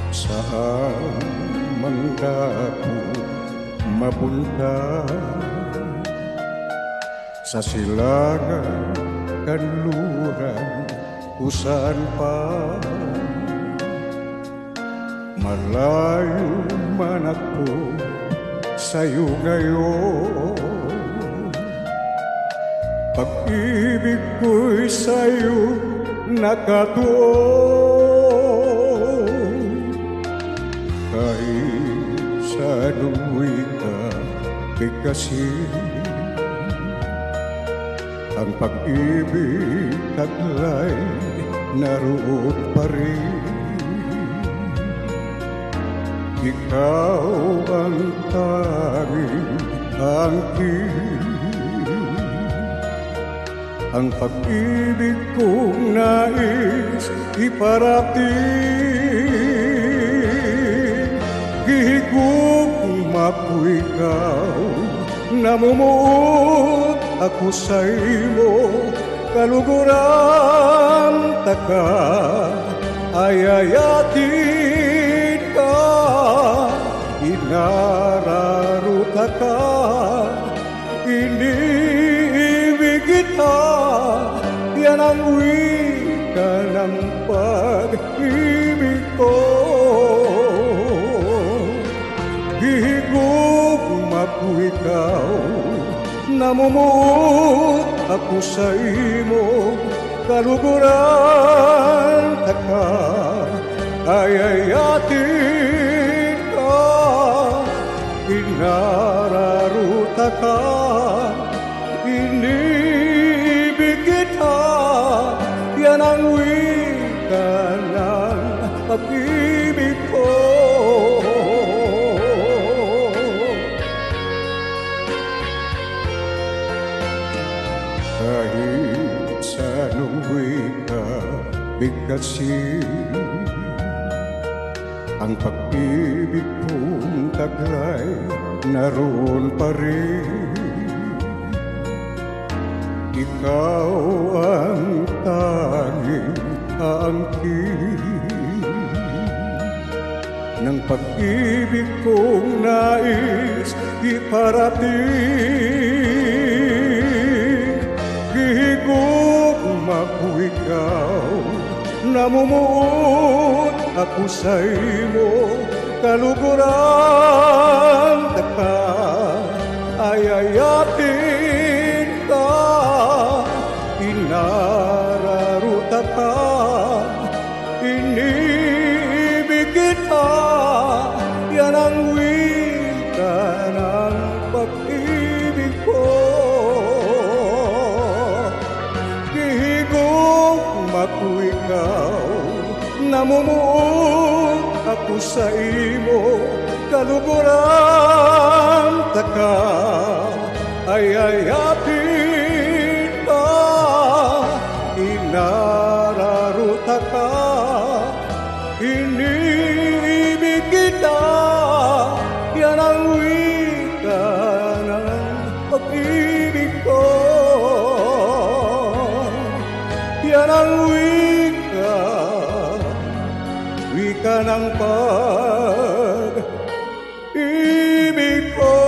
Saan man ako mapunta, sa silangan, kanluran, kung pa. Malayo man ako sa'yo ngayon, pag-ibig ko'y sa'yo nakatuon. Kahit sa anu'y ka bigkasin, ang pag-ibig taglay naroon pa rin. Ikaw ang tanging angkin, ang pag-ibig kong nais iparating. Gihigugma ko ikaw, namumuot ako sa imo, kaluguran taka, ayayatin ka, inararuta ka, iniibig kita, yan ang wika ng pag-ibig ko. Gihigugma ko ikaw, namumuot ako sa imo, kaluguran taka, ayayatin ka, inararuta ka, inibig kita, yan ang wika ng pag-ibig ko. Kahit sa anong wika bigkasin, ang pag-ibig kong taglay naroon pa rin. Ikaw ang tanging angkin ng pag-ibig kong nais iparating. Gihigugma ko ikaw, namumuot ako sa imo, kaluguran taka, ayayatin ka, inararuta ka, iniibig kita, yan ang wika ng pag-ibig ko. Gihigugma ko ikaw, namumuot ako sa imo, kaluguran taka, ayayatin ka, inararuta ka, iniibig kita, yan ang wika ng pag-ibig ko. Yan ang wika ng pag-ibig ko.